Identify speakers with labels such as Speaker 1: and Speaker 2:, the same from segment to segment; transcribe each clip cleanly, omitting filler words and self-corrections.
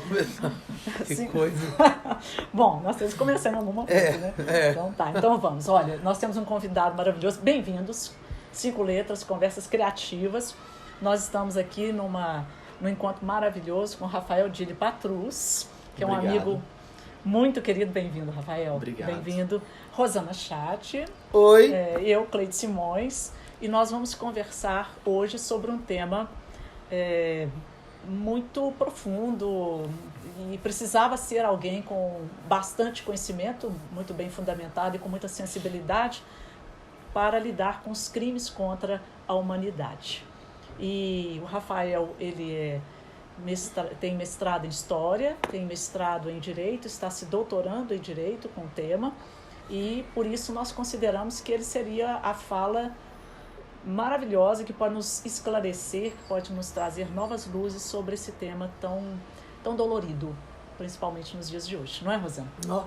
Speaker 1: começar. Que coisa.
Speaker 2: Bom, nós temos que começar em alguma coisa, né? Então tá, então vamos. Olha, nós temos um convidado maravilhoso. Bem-vindos. 5 Letras, Conversas Criativas. Nós estamos aqui num encontro maravilhoso com o Rafael Dili Patrus, que é um amigo muito querido. Bem-vindo, Rafael.
Speaker 3: Obrigado.
Speaker 2: Bem-vindo. Rosana Chatti.
Speaker 1: Oi.
Speaker 2: Eu, Cleide Simões. E nós vamos conversar hoje sobre um tema muito profundo e precisava ser alguém com bastante conhecimento, muito bem fundamentado e com muita sensibilidade para lidar com os crimes contra a humanidade. E o Rafael, ele tem mestrado em História, tem mestrado em Direito, está se doutorando em Direito com o tema, e por isso nós consideramos que ele seria a fala maravilhosa que pode nos esclarecer, que pode nos trazer novas luzes sobre esse tema tão dolorido, principalmente nos dias de hoje. Não é, Rosana?
Speaker 1: Oh.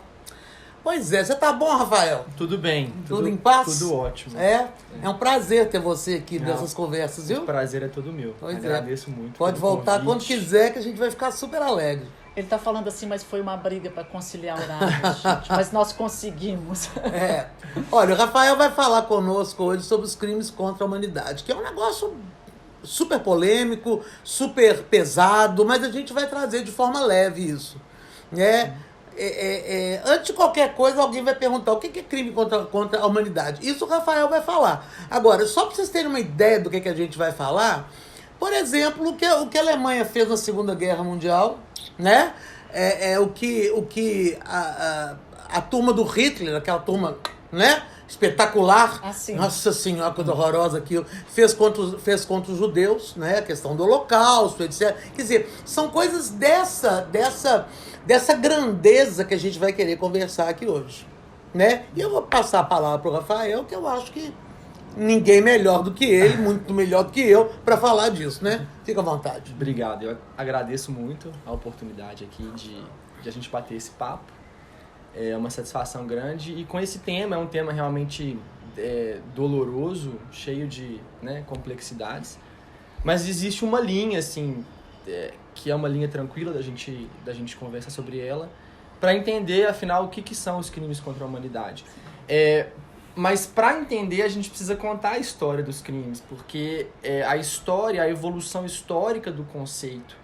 Speaker 1: Pois é, você tá bom, Rafael?
Speaker 3: Tudo bem.
Speaker 1: Tudo em paz?
Speaker 3: Tudo ótimo.
Speaker 1: É um prazer ter você aqui nessas conversas, viu?
Speaker 3: O prazer é todo meu.
Speaker 1: Pois
Speaker 3: Agradeço muito.
Speaker 1: Pode voltar quando quiser, que a gente vai ficar super alegre.
Speaker 2: Ele está falando assim, mas foi uma briga para conciliar horários, gente. Mas nós conseguimos.
Speaker 1: Olha, o Rafael vai falar conosco hoje sobre os crimes contra a humanidade, que é um negócio super polêmico, super pesado, mas a gente vai trazer de forma leve isso. Antes de qualquer coisa, alguém vai perguntar o que é crime contra a humanidade. Isso o Rafael vai falar. Agora, só para vocês terem uma ideia do que a gente vai falar, por exemplo, o que a Alemanha fez na Segunda Guerra Mundial, né? O que a turma do Hitler, aquela turma, né? Espetacular,
Speaker 2: assim.
Speaker 1: Nossa Senhora, coisa horrorosa aquilo, fez contra os judeus, né? A questão do Holocausto, etc. Quer dizer, são coisas dessa grandeza que a gente vai querer conversar aqui hoje, né? E eu vou passar a palavra para o Rafael, que eu acho que ninguém melhor do que ele, muito melhor do que eu, para falar disso, né? Fica à vontade.
Speaker 3: Obrigado. Eu agradeço muito a oportunidade aqui de a gente bater esse papo. É uma satisfação grande. E com esse tema, é um tema realmente doloroso, cheio de complexidades. Mas existe uma linha, assim, que é uma linha tranquila da gente conversar sobre ela, para entender, afinal, o que são os crimes contra a humanidade. Mas para entender, a gente precisa contar a história dos crimes, porque a evolução histórica do conceito,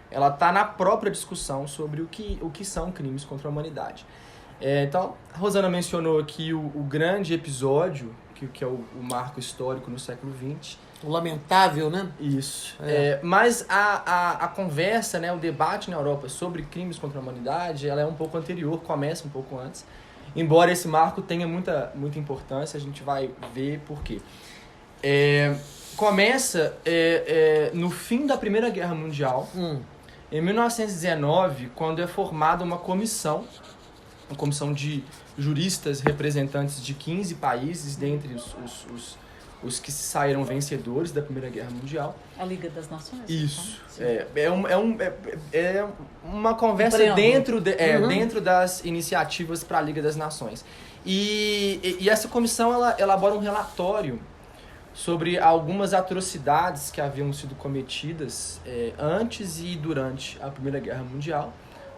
Speaker 3: ela está na própria discussão sobre o que são crimes contra a humanidade. Então, a Rosana mencionou aqui o grande episódio, que é o marco histórico no século XX.
Speaker 1: O lamentável, né?
Speaker 3: Isso. Mas a conversa, o debate na Europa sobre crimes contra a humanidade, ela é um pouco anterior, começa um pouco antes. Embora esse marco tenha muita importância, a gente vai ver por quê. Começa no fim da Primeira Guerra Mundial, em 1919, quando é formada uma comissão de juristas representantes de 15 países, dentre os que saíram vencedores da Primeira Guerra Mundial.
Speaker 2: A Liga das Nações.
Speaker 3: Isso. É uma conversa dentro das iniciativas para a Liga das Nações. E essa comissão ela elabora um relatório sobre algumas atrocidades que haviam sido cometidas antes e durante a Primeira Guerra Mundial.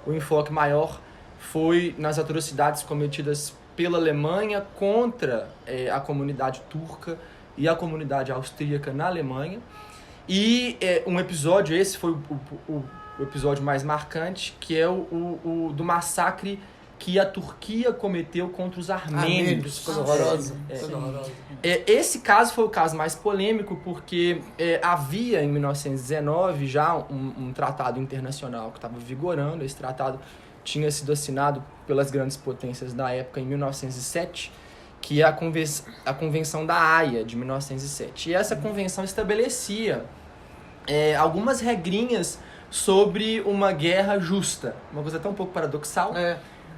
Speaker 3: O enfoque maior foi nas atrocidades cometidas pela Alemanha contra a comunidade turca e a comunidade austríaca na Alemanha. E um episódio, esse foi o episódio mais marcante, que é o do massacre que a Turquia cometeu contra os armênios.
Speaker 1: Coisa horrorosa.
Speaker 3: Esse caso foi o caso mais polêmico, porque havia, em 1919, já um tratado internacional que estava vigorando. Esse tratado tinha sido assinado pelas grandes potências da época, em 1907, que é a Convenção da Haia, de 1907. E essa convenção estabelecia algumas regrinhas sobre uma guerra justa. Uma coisa até um pouco paradoxal,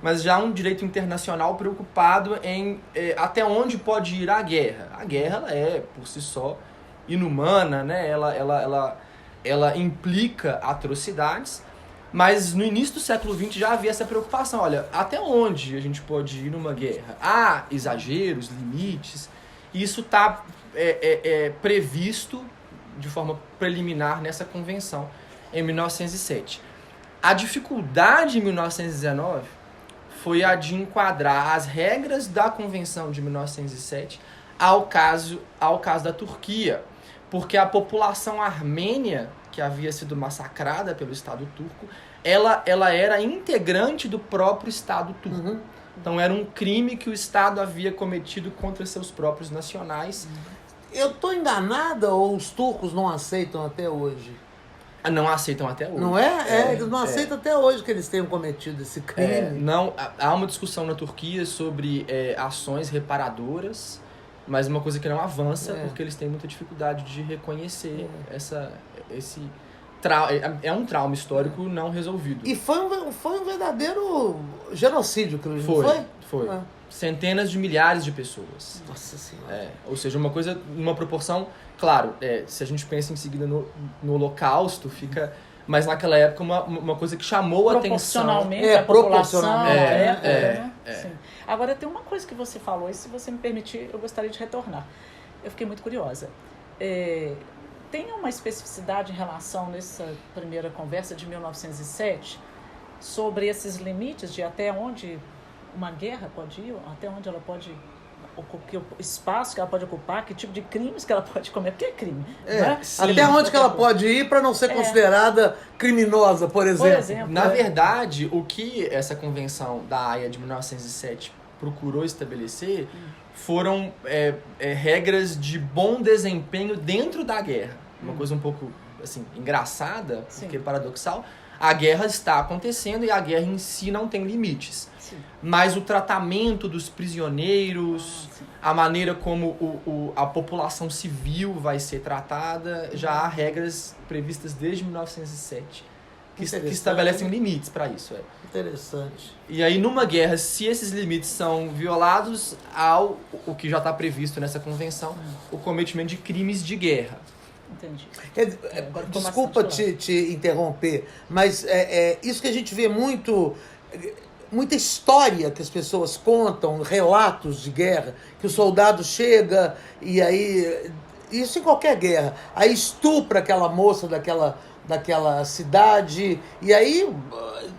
Speaker 3: mas já um direito internacional preocupado em até onde pode ir a guerra. A guerra ela é, por si só, inumana, né? Ela implica atrocidades, mas no início do século XX já havia essa preocupação. Olha, até onde a gente pode ir numa guerra? Há exageros, limites, e isso está previsto de forma preliminar nessa convenção, em 1907. A dificuldade em 1919 foi a de enquadrar as regras da Convenção de 1907 ao caso da Turquia, porque a população armênia, que havia sido massacrada pelo Estado turco, ela era integrante do próprio Estado turco.
Speaker 1: Uhum.
Speaker 3: Então era um crime que o Estado havia cometido contra seus próprios nacionais.
Speaker 1: Eu tô enganada ou os turcos não aceitam até hoje?
Speaker 3: Não aceitam até hoje.
Speaker 1: Não é? Eles não aceitam até hoje que eles tenham cometido esse crime.
Speaker 3: Não, há uma discussão na Turquia sobre ações reparadoras, mas uma coisa que não avança porque eles têm muita dificuldade de reconhecer esse um trauma histórico não resolvido.
Speaker 1: E foi um verdadeiro genocídio, que foi?
Speaker 3: Foi. Centenas de milhares de pessoas.
Speaker 1: Nossa Senhora.
Speaker 3: Ou seja, uma coisa, numa proporção, claro, se a gente pensa em seguida no Holocausto, fica... Mas naquela época uma coisa que chamou a atenção.
Speaker 2: Proporcionalmente a população.
Speaker 1: Proporcionalmente.
Speaker 2: Sim. Agora tem uma coisa que você falou, e se você me permitir, eu gostaria de retornar. Eu fiquei muito curiosa. Tem uma especificidade em relação, nessa primeira conversa de 1907, sobre esses limites de até onde uma guerra pode ir, até onde ela pode... o espaço que ela pode ocupar, que tipo de crimes que ela pode comer, porque é crime. Né?
Speaker 1: Até onde que ela pode ir para não ser considerada criminosa, por exemplo.
Speaker 3: Na verdade, o que essa convenção da Haia de 1907 procurou estabelecer foram regras de bom desempenho dentro da guerra. Uma coisa um pouco assim, engraçada, porque paradoxal. A guerra está acontecendo e a guerra em si não tem limites. Sim. Mas o tratamento dos prisioneiros, a maneira como a população civil vai ser tratada, já há regras previstas desde 1907 que estabelecem limites para isso.
Speaker 1: Interessante.
Speaker 3: E aí, numa guerra, se esses limites são violados, há o que já está previsto nessa convenção, o cometimento de crimes de guerra.
Speaker 2: Entendi.
Speaker 1: Desculpa te interromper, mas isso que a gente vê muita história que as pessoas contam, relatos de guerra, que o soldado chega e aí, isso em qualquer guerra, aí estupra aquela moça daquela cidade, e aí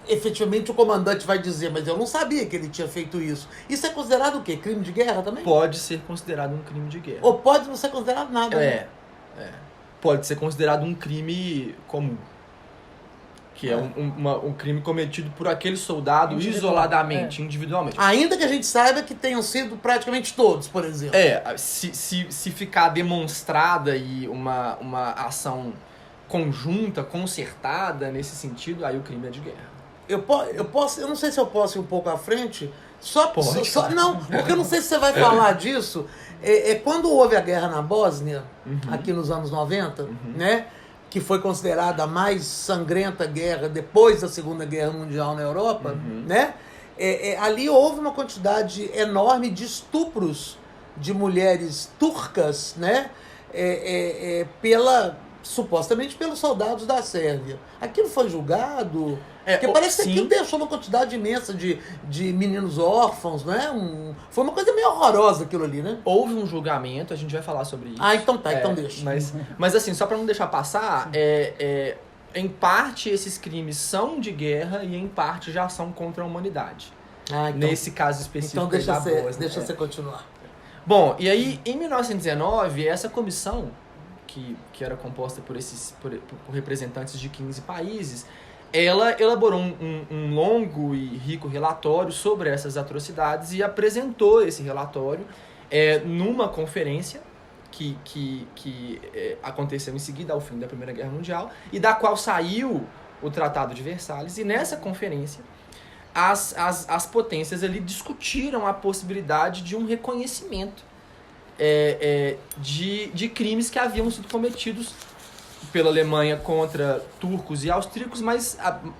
Speaker 1: efetivamente o comandante vai dizer, mas eu não sabia que ele tinha feito isso. Isso é considerado o quê? Crime de guerra também?
Speaker 3: Pode ser considerado um crime de guerra.
Speaker 1: Ou pode não ser considerado nada.
Speaker 3: Pode ser considerado um crime comum. Que é um crime cometido por aquele soldado isoladamente, individualmente.
Speaker 1: Ainda que a gente saiba que tenham sido praticamente todos, por exemplo.
Speaker 3: Se ficar demonstrada e uma ação conjunta, concertada nesse sentido, aí o crime é de guerra.
Speaker 1: Eu não sei se eu posso ir um pouco à frente, não, porque eu não sei se você vai falar disso. Quando houve a guerra na Bósnia, aqui nos anos 90, né? Que foi considerada a mais sangrenta guerra depois da Segunda Guerra Mundial na Europa, né? Ali houve uma quantidade enorme de estupros de mulheres turcas, né? Supostamente pelos soldados da Sérvia. Aquilo foi julgado? Porque parece que aquilo deixou uma quantidade imensa de meninos órfãos, né? Foi uma coisa meio horrorosa aquilo ali, né?
Speaker 3: Houve um julgamento, a gente vai falar sobre isso.
Speaker 1: Então tá, então deixa.
Speaker 3: Mas assim, só pra não deixar passar, em parte esses crimes são de guerra e em parte já são contra a humanidade.
Speaker 1: Então,
Speaker 3: nesse caso específico
Speaker 1: então
Speaker 3: da Bósnia.
Speaker 1: deixa você continuar.
Speaker 3: Bom, e aí em 1919, essa comissão, que era composta por representantes de 15 países, ela elaborou um longo e rico relatório sobre essas atrocidades e apresentou esse relatório numa conferência que aconteceu em seguida ao fim da Primeira Guerra Mundial e da qual saiu o Tratado de Versalhes. E nessa conferência as potências ali discutiram a possibilidade de um reconhecimento de crimes que haviam sido cometidos pela Alemanha contra turcos e austríacos, mas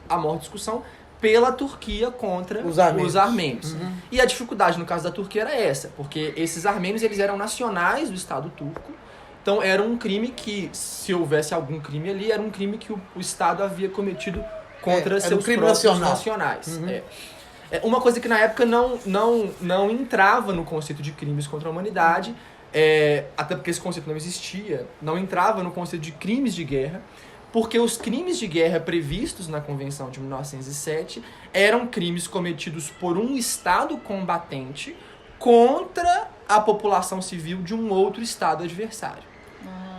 Speaker 3: a maior discussão pela Turquia contra os armênios. E a dificuldade no caso da Turquia era essa, porque esses armênios eles eram nacionais do Estado turco, então era um crime que, se houvesse algum crime ali, era um crime que o Estado havia cometido contra seus próprios nacionais. Uma coisa que na época não entrava no conceito de crimes contra a humanidade, até porque esse conceito não existia, não entrava no conceito de crimes de guerra, porque os crimes de guerra previstos na Convenção de 1907 eram crimes cometidos por um Estado combatente contra a população civil de um outro Estado adversário.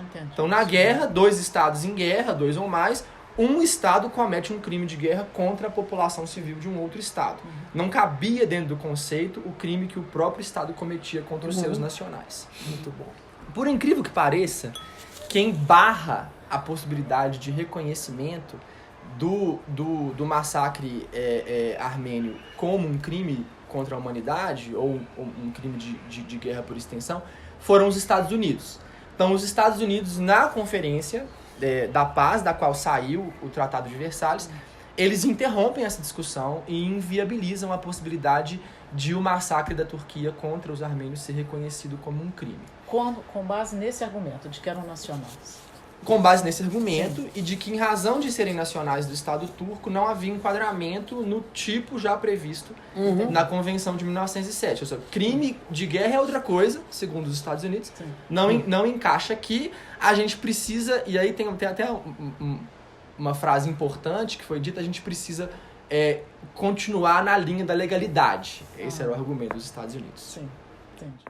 Speaker 2: Entendi.
Speaker 3: Então, na guerra, 2 estados em guerra, 2 ou mais, um Estado comete um crime de guerra contra a população civil de um outro Estado. Não cabia dentro do conceito o crime que o próprio Estado cometia contra os seus nacionais.
Speaker 1: Muito bom.
Speaker 3: Por incrível que pareça, quem barra a possibilidade de reconhecimento do massacre armênio como um crime contra a humanidade, ou um crime de guerra por extensão, foram os Estados Unidos. Então, os Estados Unidos, na Conferência da Paz, da qual saiu o Tratado de Versalhes, eles interrompem essa discussão e inviabilizam a possibilidade de o massacre da Turquia contra os armênios ser reconhecido como um crime.
Speaker 2: Com base nesse argumento de que eram nacionais.
Speaker 3: Com base nesse argumento, e de que, em razão de serem nacionais do Estado turco, não havia enquadramento no tipo já previsto na Convenção de 1907. Ou seja, crime de guerra é outra coisa, segundo os Estados Unidos, não encaixa aqui. A gente precisa, e aí tem até uma frase importante que foi dita, a gente precisa continuar na linha da legalidade. Esse era o argumento dos Estados Unidos.
Speaker 2: Sim, entendi.